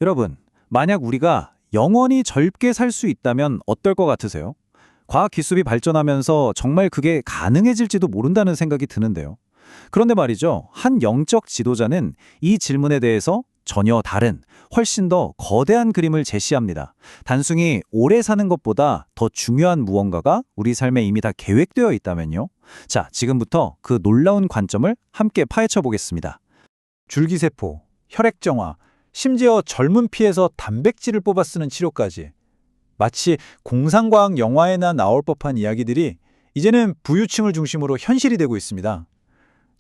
여러분, 만약 우리가 영원히 젊게 살 수 있다면 어떨 것 같으세요? 과학 기술이 발전하면서 정말 그게 가능해질지도 모른다는 생각이 드는데요. 그런데 말이죠. 한 영적 지도자는 이 질문에 대해서 전혀 다른, 훨씬 더 거대한 그림을 제시합니다. 단순히 오래 사는 것보다 더 중요한 무언가가 우리 삶에 이미 다 계획되어 있다면요. 자, 지금부터 그 놀라운 관점을 함께 파헤쳐 보겠습니다. 줄기세포, 혈액정화, 심지어 젊은 피에서 단백질을 뽑아 쓰는 치료까지. 마치 공상과학 영화에나 나올 법한 이야기들이 이제는 부유층을 중심으로 현실이 되고 있습니다.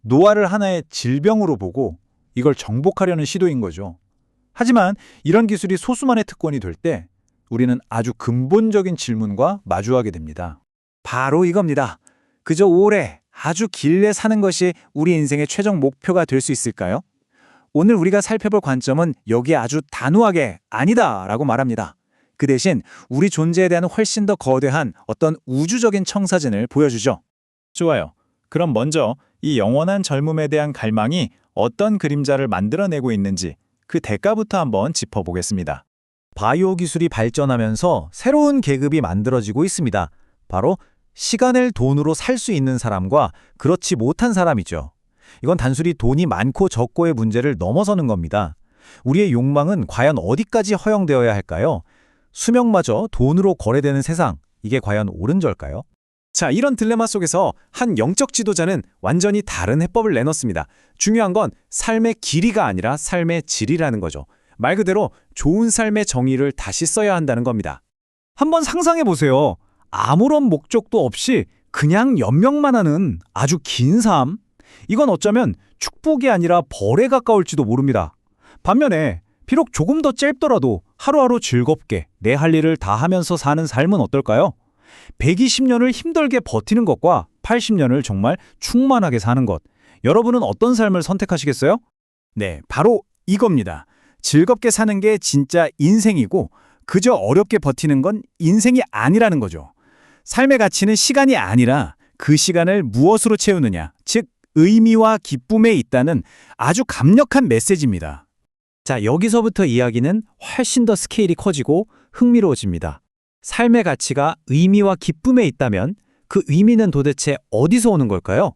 노화를 하나의 질병으로 보고 이걸 정복하려는 시도인 거죠. 하지만 이런 기술이 소수만의 특권이 될 때 우리는 아주 근본적인 질문과 마주하게 됩니다. 바로 이겁니다. 그저 오래, 아주 길게 사는 것이 우리 인생의 최종 목표가 될 수 있을까요? 오늘 우리가 살펴볼 관점은 여기에 아주 단호하게 아니다라고 말합니다. 그 대신 우리 존재에 대한 훨씬 더 거대한 어떤 우주적인 청사진을 보여주죠. 좋아요. 그럼 먼저 이 영원한 젊음에 대한 갈망이 어떤 그림자를 만들어내고 있는지 그 대가부터 한번 짚어보겠습니다. 바이오 기술이 발전하면서 새로운 계급이 만들어지고 있습니다. 바로 시간을 돈으로 살 수 있는 사람과 그렇지 못한 사람이죠. 이건 단순히 돈이 많고 적고의 문제를 넘어서는 겁니다. 우리의 욕망은 과연 어디까지 허용되어야 할까요? 수명마저 돈으로 거래되는 세상, 이게 과연 옳은 걸까요? 자, 이런 딜레마 속에서 한 영적 지도자는 완전히 다른 해법을 내놓습니다. 중요한 건 삶의 길이가 아니라 삶의 질이라는 거죠. 말 그대로 좋은 삶의 정의를 다시 써야 한다는 겁니다. 한번 상상해 보세요. 아무런 목적도 없이 그냥 연명만 하는 아주 긴 삶. 이건 어쩌면 축복이 아니라 벌에 가까울지도 모릅니다. 반면에 비록 조금 더 짧더라도 하루하루 즐겁게 내 할 일을 다 하면서 사는 삶은 어떨까요? 120년을 힘들게 버티는 것과 80년을 정말 충만하게 사는 것. 여러분은 어떤 삶을 선택하시겠어요? 네, 바로 이겁니다. 즐겁게 사는 게 진짜 인생이고 그저 어렵게 버티는 건 인생이 아니라는 거죠. 삶의 가치는 시간이 아니라 그 시간을 무엇으로 채우느냐, 즉 의미와 기쁨에 있다는 아주 강력한 메시지입니다. 자, 여기서부터 이야기는 훨씬 더 스케일이 커지고 흥미로워집니다. 삶의 가치가 의미와 기쁨에 있다면 그 의미는 도대체 어디서 오는 걸까요?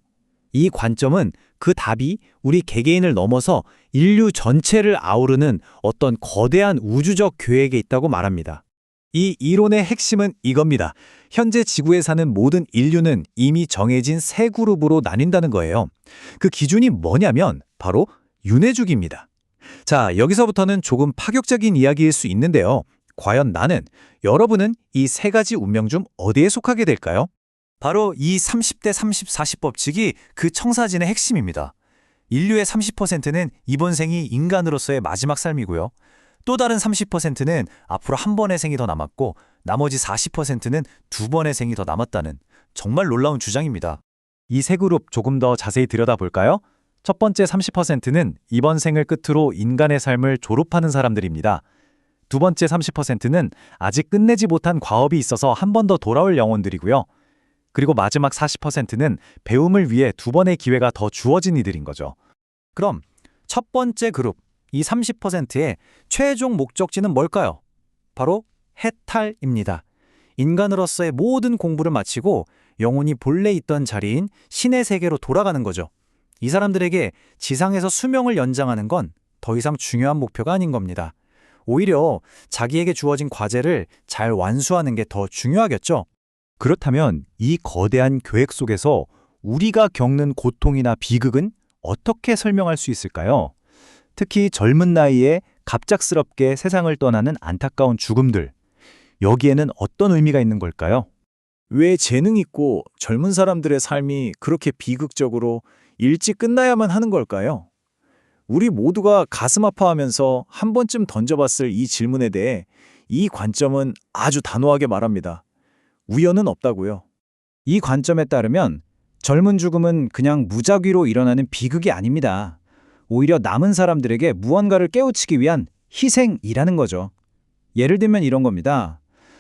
이 관점은 그 답이 우리 개개인을 넘어서 인류 전체를 아우르는 어떤 거대한 우주적 계획에 있다고 말합니다. 이 이론의 핵심은 이겁니다. 현재 지구에 사는 모든 인류는 이미 정해진 세 그룹으로 나뉜다는 거예요. 그 기준이 뭐냐면 바로 윤회주기입니다. 자, 여기서부터는 조금 파격적인 이야기일 수 있는데요. 과연 나는, 여러분은 이 세 가지 운명 중 어디에 속하게 될까요? 바로 이 30대 30-40 법칙이 그 청사진의 핵심입니다. 인류의 30%는 이번 생이 인간으로서의 마지막 삶이고요. 또 다른 30%는 앞으로 한 번의 생이 더 남았고 나머지 40%는 두 번의 생이 더 남았다는 정말 놀라운 주장입니다. 이 세 그룹 조금 더 자세히 들여다볼까요? 첫 번째 30%는 이번 생을 끝으로 인간의 삶을 졸업하는 사람들입니다. 두 번째 30%는 아직 끝내지 못한 과업이 있어서 한 번 더 돌아올 영혼들이고요. 그리고 마지막 40%는 배움을 위해 두 번의 기회가 더 주어진 이들인 거죠. 그럼 첫 번째 그룹, 이 30%의 최종 목적지는 뭘까요? 바로 해탈입니다. 인간으로서의 모든 공부를 마치고 영혼이 본래 있던 자리인 신의 세계로 돌아가는 거죠. 이 사람들에게 지상에서 수명을 연장하는 건 더 이상 중요한 목표가 아닌 겁니다. 오히려 자기에게 주어진 과제를 잘 완수하는 게 더 중요하겠죠. 그렇다면 이 거대한 계획 속에서 우리가 겪는 고통이나 비극은 어떻게 설명할 수 있을까요? 특히 젊은 나이에 갑작스럽게 세상을 떠나는 안타까운 죽음들. 여기에는 어떤 의미가 있는 걸까요? 왜 재능 있고 젊은 사람들의 삶이 그렇게 비극적으로 일찍 끝나야만 하는 걸까요? 우리 모두가 가슴 아파하면서 한 번쯤 던져봤을 이 질문에 대해 이 관점은 아주 단호하게 말합니다. 우연은 없다고요. 이 관점에 따르면 젊은 죽음은 그냥 무작위로 일어나는 비극이 아닙니다. 오히려 남은 사람들에게 무언가를 깨우치기 위한 희생이라는 거죠. 예를 들면 이런 겁니다.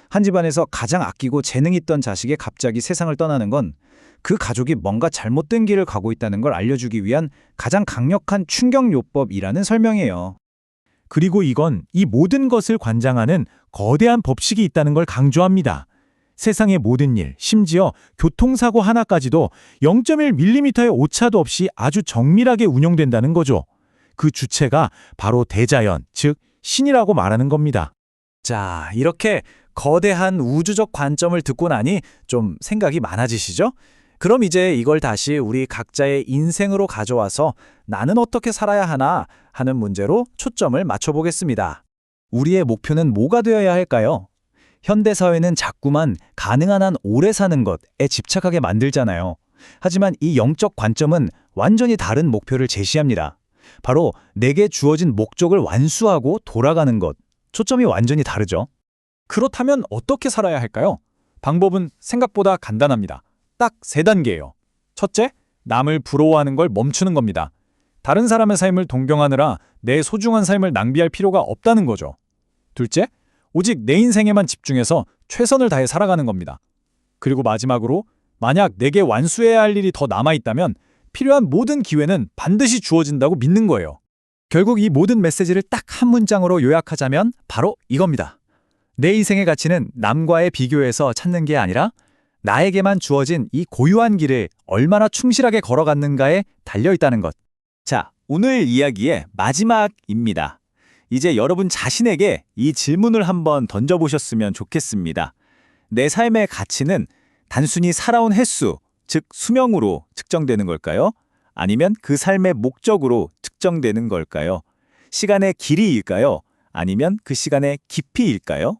한 집안에서 가장 아끼고 재능 있던 자식이 갑자기 세상을 떠나는 건 그 가족이 뭔가 잘못된 길을 가고 있다는 걸 알려주기 위한 가장 강력한 충격요법이라는 설명이에요. 그리고 이건 이 모든 것을 관장하는 거대한 법칙이 있다는 걸 강조합니다. 세상의 모든 일, 심지어 교통사고 하나까지도 0.1mm의 오차도 없이 아주 정밀하게 운영된다는 거죠. 그 주체가 바로 대자연, 즉 신이라고 말하는 겁니다. 자, 이렇게 거대한 우주적 관점을 듣고 나니 좀 생각이 많아지시죠? 그럼 이제 이걸 다시 우리 각자의 인생으로 가져와서 나는 어떻게 살아야 하나 하는 문제로 초점을 맞춰보겠습니다. 우리의 목표는 뭐가 되어야 할까요? 현대사회는 자꾸만 가능한 한 오래 사는 것에 집착하게 만들잖아요. 하지만 이 영적 관점은 완전히 다른 목표를 제시합니다. 바로 내게 주어진 목적을 완수하고 돌아가는 것. 초점이 완전히 다르죠. 그렇다면 어떻게 살아야 할까요? 방법은 생각보다 간단합니다. 딱 3단계예요. 첫째, 남을 부러워하는 걸 멈추는 겁니다. 다른 사람의 삶을 동경하느라 내 소중한 삶을 낭비할 필요가 없다는 거죠. 둘째, 오직 내 인생에만 집중해서 최선을 다해 살아가는 겁니다. 그리고 마지막으로 만약 내게 완수해야 할 일이 더 남아있다면 필요한 모든 기회는 반드시 주어진다고 믿는 거예요. 결국 이 모든 메시지를 딱 한 문장으로 요약하자면 바로 이겁니다. 내 인생의 가치는 남과의 비교에서 찾는 게 아니라 나에게만 주어진 이 고유한 길을 얼마나 충실하게 걸어갔는가에 달려있다는 것. 자, 오늘 이야기의 마지막입니다. 이제 여러분 자신에게 이 질문을 한번 던져보셨으면 좋겠습니다. 내 삶의 가치는 단순히 살아온 횟수, 즉 수명으로 측정되는 걸까요? 아니면 그 삶의 목적으로 측정되는 걸까요? 시간의 길이일까요? 아니면 그 시간의 깊이일까요?